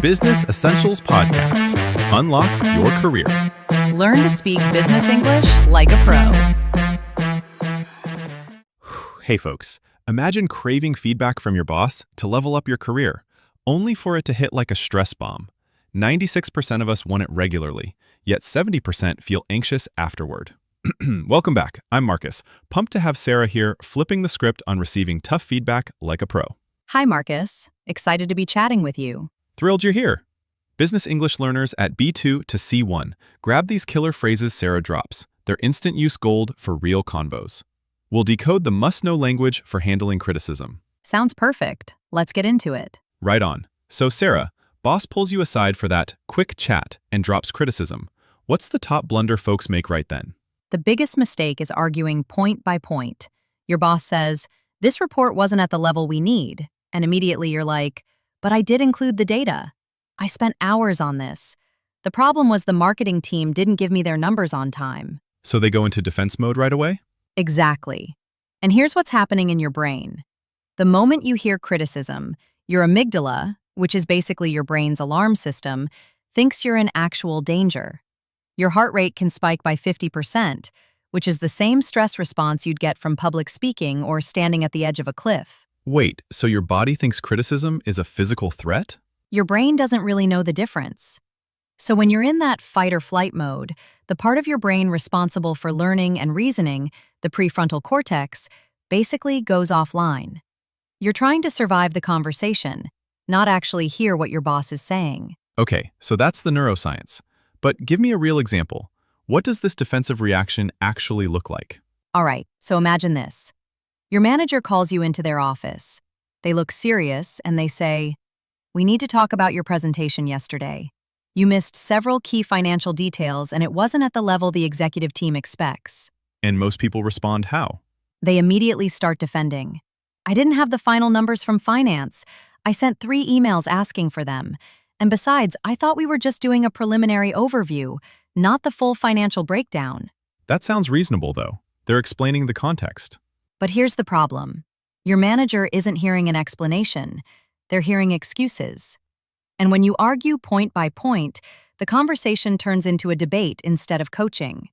Business Essentials Podcast. Unlock your career. Learn to speak business English like a pro. Hey folks, imagine craving feedback from your boss to level up your career, only for it to hit like a stress bomb. 96% of us want it regularly, yet 70% feel anxious afterward. Welcome back. I'm Marcus, pumped to have Sarah here flipping the script on receiving tough feedback like a pro. Hi, Marcus. Excited to be chatting with you. Thrilled you're here. Business English learners at B2 to C1, grab these killer phrases Sarah drops. They're instant use gold for real convos. We'll decode the must-know language for handling criticism. Sounds perfect. Let's get into it. Right on. So Sarah, boss pulls you aside for that quick chat and drops criticism. What's the top blunder folks make right then? The biggest mistake is arguing point by point. Your boss says, "This report wasn't at the level we need." And immediately you're like, "But I did include the data. I spent hours on this. The problem was the marketing team didn't give me their numbers on time." So they go into defense mode right away? Exactly. And here's what's happening in your brain. The moment you hear criticism, your amygdala, which is basically your brain's alarm system, thinks you're in actual danger. Your heart rate can spike by 50%, which is the same stress response you'd get from public speaking or standing at the edge of a cliff. Wait, so your body thinks criticism is a physical threat? Your brain doesn't really know the difference. So when you're in that fight or flight mode, the part of your brain responsible for learning and reasoning, the prefrontal cortex, basically goes offline. You're trying to survive the conversation, not actually hear what your boss is saying. Okay, so that's the neuroscience. But give me a real example. What does this defensive reaction actually look like? All right, so imagine this. Your manager calls you into their office. They look serious and they say, "We need to talk about your presentation yesterday. You missed several key financial details and it wasn't at the level the executive team expects." And most people respond how? They immediately start defending. "I didn't have the final numbers from finance. I sent 3 emails asking for them. And besides, I thought we were just doing a preliminary overview, not the full financial breakdown." That sounds reasonable, though. They're explaining the context. But here's the problem. Your manager isn't hearing an explanation. They're hearing excuses. And when you argue point by point, the conversation turns into a debate instead of coaching.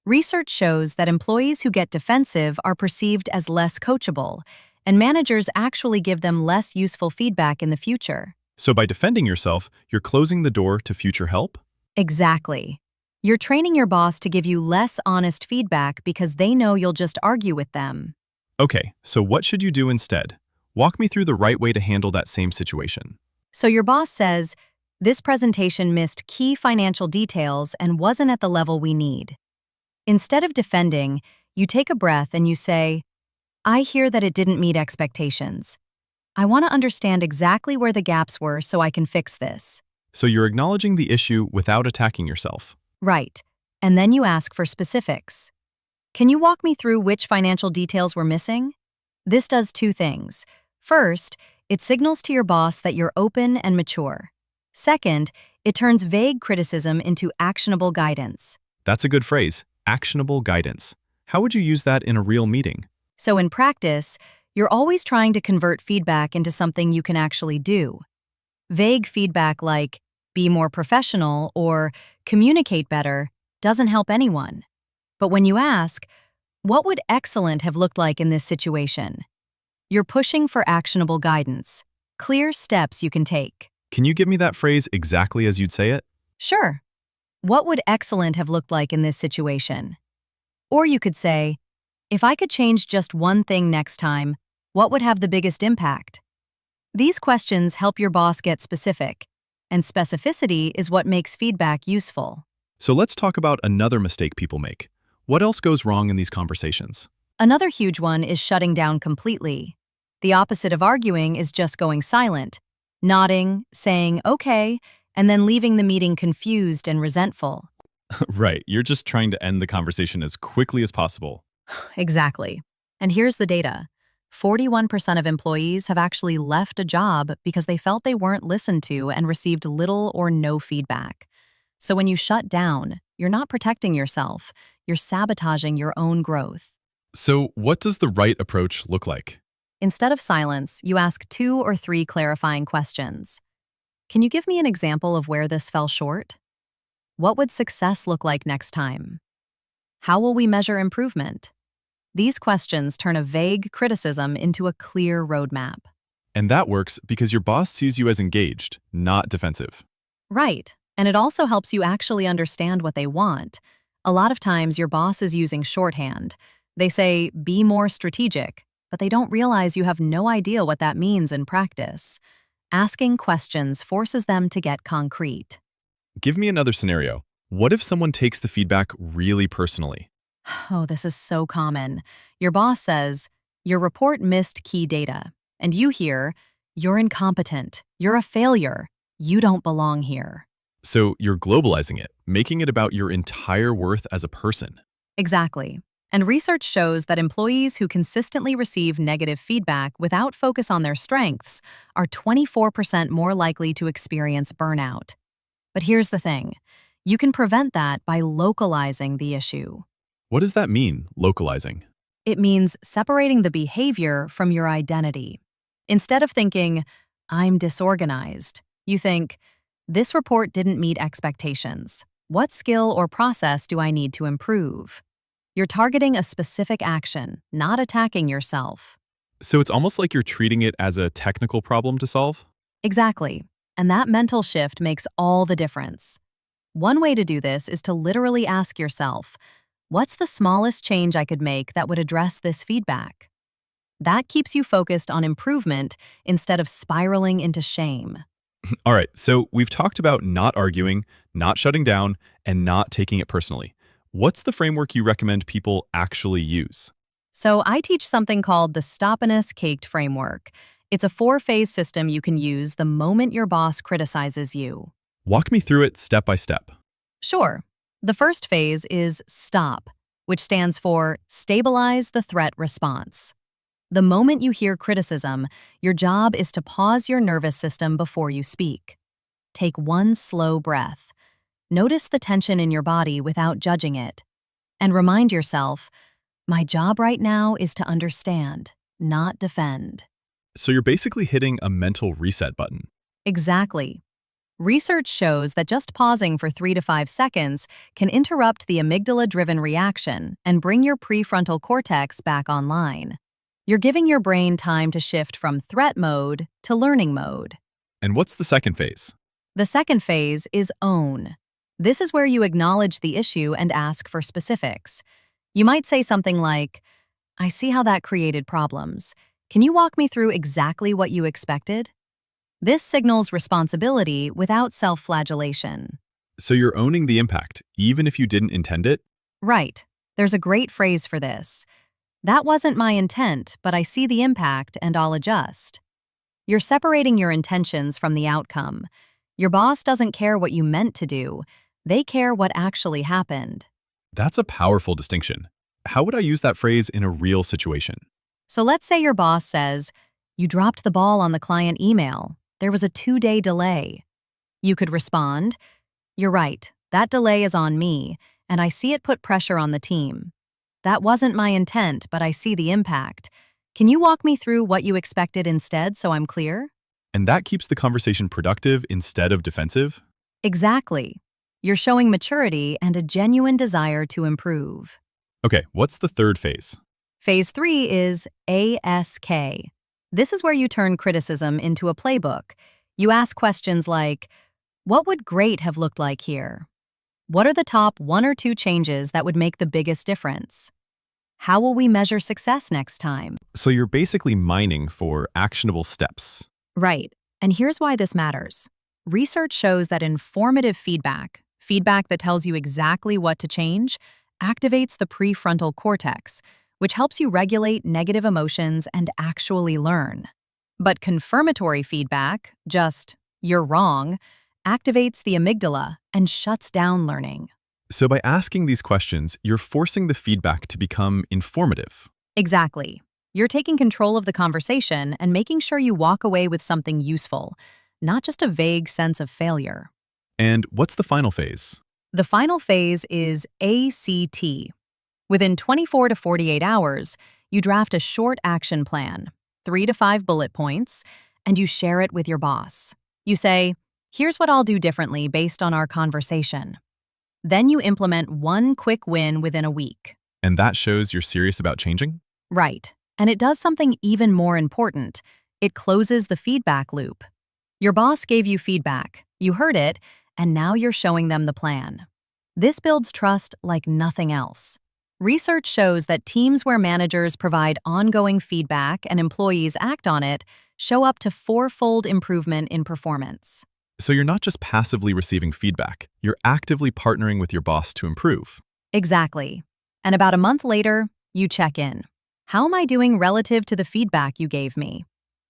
Research shows that employees who get defensive are perceived as less coachable, and managers actually give them less useful feedback in the future. So by defending yourself, you're closing the door to future help? Exactly. You're training your boss to give you less honest feedback because they know you'll just argue with them. Okay, so what should you do instead? Walk me through the right way to handle that same situation. So your boss says, "This presentation missed key financial details and wasn't at the level we need." Instead of defending, you take a breath and you say, "I hear that it didn't meet expectations. I want to understand exactly where the gaps were so I can fix this." So you're acknowledging the issue without attacking yourself. Right. And then you ask for specifics. "Can you walk me through which financial details were missing?" This does 2 things. First, it signals to your boss that you're open and mature. Second, it turns vague criticism into actionable guidance. That's a good phrase, actionable guidance. How would you use that in a real meeting? So in practice, you're always trying to convert feedback into something you can actually do. Vague feedback like, "Be more professional" or "Communicate better" doesn't help anyone. But when you ask, "What would excellent have looked like in this situation?" you're pushing for actionable guidance, clear steps you can take. Can you give me that phrase exactly as you'd say it? Sure. "What would excellent have looked like in this situation?" Or you could say, "If I could change just one thing next time, what would have the biggest impact?" These questions help your boss get specific, and specificity is what makes feedback useful. So let's talk about another mistake people make. What else goes wrong in these conversations? Another huge one is shutting down completely. The opposite of arguing is just going silent, nodding, saying "okay," and then leaving the meeting confused and resentful. Right, you're just trying to end the conversation as quickly as possible. Exactly. And here's the data. 41% of employees have actually left a job because they felt they weren't listened to and received little or no feedback. So when you shut down, you're not protecting yourself, you're sabotaging your own growth. So what does the right approach look like? Instead of silence, you ask 2 or 3 clarifying questions. Can you give me an example of where this fell short? What would success look like next time? How will we measure improvement? These questions turn a vague criticism into a clear roadmap. And that works because your boss sees you as engaged, not defensive. Right. And it also helps you actually understand what they want. A lot of times, your boss is using shorthand. They say, be more strategic, but they don't realize you have no idea what that means in practice. Asking questions forces them to get concrete. Give me another scenario. What if someone takes the feedback really personally? Oh, this is so common. Your boss says, your report missed key data. And you hear, you're incompetent, you're a failure, you don't belong here. So you're globalizing it, making it about your entire worth as a person. Exactly. And research shows that employees who consistently receive negative feedback without focus on their strengths are 24% more likely to experience burnout. But here's the thing. You can prevent that by localizing the issue. What does that mean, localizing? It means separating the behavior from your identity. Instead of thinking, I'm disorganized, you think, this report didn't meet expectations. What skill or process do I need to improve? You're targeting a specific action, not attacking yourself. So it's almost like you're treating it as a technical problem to solve? Exactly. And that mental shift makes all the difference. One way to do this is to literally ask yourself, what's the smallest change I could make that would address this feedback? That keeps you focused on improvement instead of spiraling into shame. All right, so we've talked about not arguing, not shutting down, and not taking it personally. What's the framework you recommend people actually use? So I teach something called the Stopiness Caked Framework. It's a 4-phase system you can use the moment your boss criticizes you. Walk me through it step by step. Sure. The first phase is STOP, which stands for Stabilize the Threat Response. The moment you hear criticism, your job is to pause your nervous system before you speak. Take one slow breath. Notice the tension in your body without judging it. And remind yourself, my job right now is to understand, not defend. So you're basically hitting a mental reset button. Exactly. Research shows that just pausing for 3 to 5 seconds can interrupt the amygdala-driven reaction and bring your prefrontal cortex back online. You're giving your brain time to shift from threat mode to learning mode. And what's the second phase? The second phase is own. This is where you acknowledge the issue and ask for specifics. You might say something like, I see how that created problems. Can you walk me through exactly what you expected? This signals responsibility without self-flagellation. So you're owning the impact, even if you didn't intend it? Right. There's a great phrase for this. That wasn't my intent, but I see the impact and I'll adjust. You're separating your intentions from the outcome. Your boss doesn't care what you meant to do. They care what actually happened. That's a powerful distinction. How would I use that phrase in a real situation? So let's say your boss says, you dropped the ball on the client email. There was a 2-day delay. You could respond, you're right, that delay is on me, and I see it put pressure on the team. That wasn't my intent, but I see the impact. Can you walk me through what you expected instead so I'm clear? And that keeps the conversation productive instead of defensive? Exactly. You're showing maturity and a genuine desire to improve. Okay, what's the third phase? Phase 3 is ASK. This is where you turn criticism into a playbook. You ask questions like, what would great have looked like here? What are the top 1 or 2 changes that would make the biggest difference? How will we measure success next time? So you're basically mining for actionable steps. Right. And here's why this matters. Research shows that informative feedback that tells you exactly what to change, activates the prefrontal cortex, which helps you regulate negative emotions and actually learn. But confirmatory feedback, just, you're wrong, activates the amygdala and shuts down learning. So by asking these questions, you're forcing the feedback to become informative. Exactly. You're taking control of the conversation and making sure you walk away with something useful, not just a vague sense of failure. And what's the final phase? The final phase is ACT. Within 24 to 48 hours, you draft a short action plan, 3 to 5 bullet points, and you share it with your boss. You say, Here's what I'll do differently based on our conversation. Then you implement one quick win within a week. And that shows you're serious about changing? Right. And it does something even more important. It closes the feedback loop. Your boss gave you feedback, you heard it, and now you're showing them the plan. This builds trust like nothing else. Research shows that teams where managers provide ongoing feedback and employees act on it show up to fourfold improvement in performance. So you're not just passively receiving feedback, you're actively partnering with your boss to improve. Exactly. And about a month later, you check in. How am I doing relative to the feedback you gave me?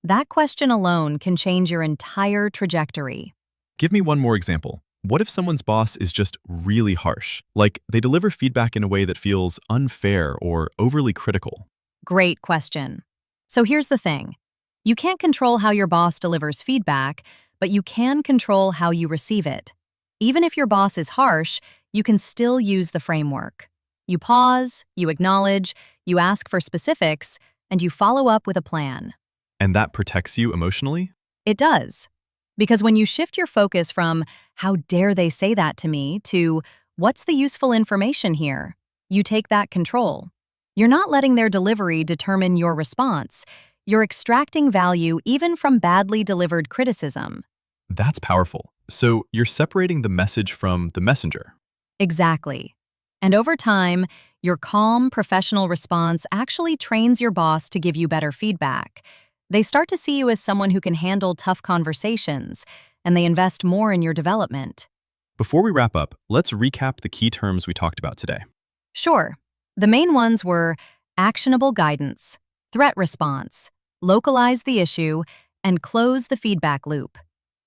That question alone can change your entire trajectory. Give me one more example. What if someone's boss is just really harsh? Like they deliver feedback in a way that feels unfair or overly critical? Great question. So here's the thing. You can't control how your boss delivers feedback, but you can control how you receive it. Even if your boss is harsh, you can still use the framework. You pause, you acknowledge, you ask for specifics, and you follow up with a plan. And that protects you emotionally? It does. Because when you shift your focus from, how dare they say that to me, to, what's the useful information here, you take that control. You're not letting their delivery determine your response. You're extracting value even from badly delivered criticism. That's powerful. So you're separating the message from the messenger. Exactly. And over time, your calm, professional response actually trains your boss to give you better feedback. They start to see you as someone who can handle tough conversations, and they invest more in your development. Before we wrap up, let's recap the key terms we talked about today. Sure. The main ones were actionable guidance, threat response, localize the issue, and close the feedback loop.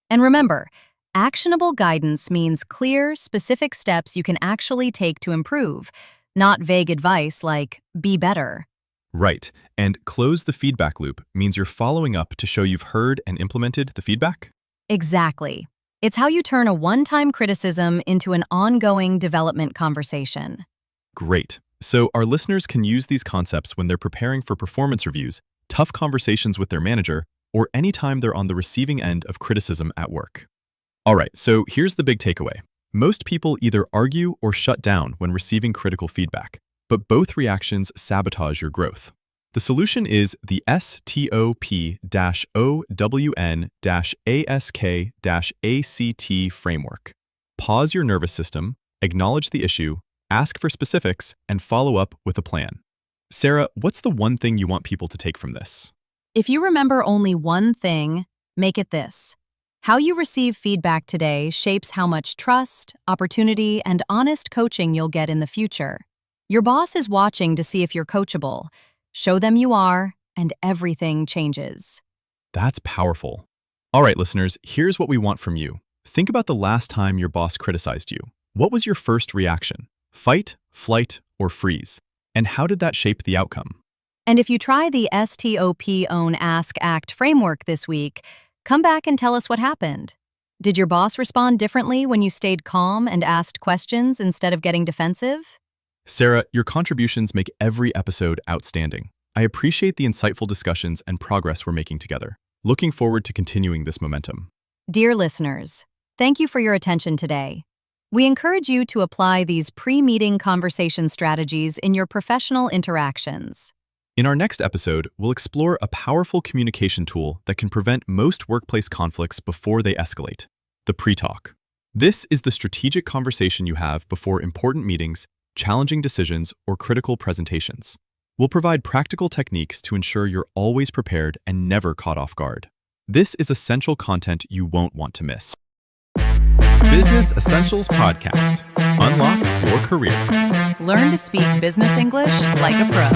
And remember, actionable guidance means clear, specific steps you can actually take to improve, not vague advice like, be better. Right. And close the feedback loop means you're following up to show you've heard and implemented the feedback? Exactly. It's how you turn a one-time criticism into an ongoing development conversation. Great. So our listeners can use these concepts when they're preparing for performance reviews, tough conversations with their manager, or anytime they're on the receiving end of criticism at work. All right, so here's the big takeaway. Most people either argue or shut down when receiving critical feedback, but both reactions sabotage your growth. The solution is the S.T.O.P-OWN-ASK-ACT framework. Pause your nervous system, acknowledge the issue, ask for specifics, and follow up with a plan. Sarah, what's the one thing you want people to take from this? If you remember only one thing, make it this. How you receive feedback today shapes how much trust, opportunity, and honest coaching you'll get in the future. Your boss is watching to see if you're coachable. Show them you are, and everything changes. That's powerful. All right, listeners, here's what we want from you. Think about the last time your boss criticized you. What was your first reaction? Fight, flight, or freeze? And how did that shape the outcome? And if you try the S.T.O.P. Own Ask Act framework this week, come back and tell us what happened. Did your boss respond differently when you stayed calm and asked questions instead of getting defensive? Sarah, your contributions make every episode outstanding. I appreciate the insightful discussions and progress we're making together. Looking forward to continuing this momentum. Dear listeners, thank you for your attention today. We encourage you to apply these pre-meeting conversation strategies in your professional interactions. In our next episode, we'll explore a powerful communication tool that can prevent most workplace conflicts before they escalate: the pre-talk. This is the strategic conversation you have before important meetings, challenging decisions, or critical presentations. We'll provide practical techniques to ensure you're always prepared and never caught off guard. This is essential content you won't want to miss. Business Essentials Podcast. Unlock your career. Learn to speak business English like a pro.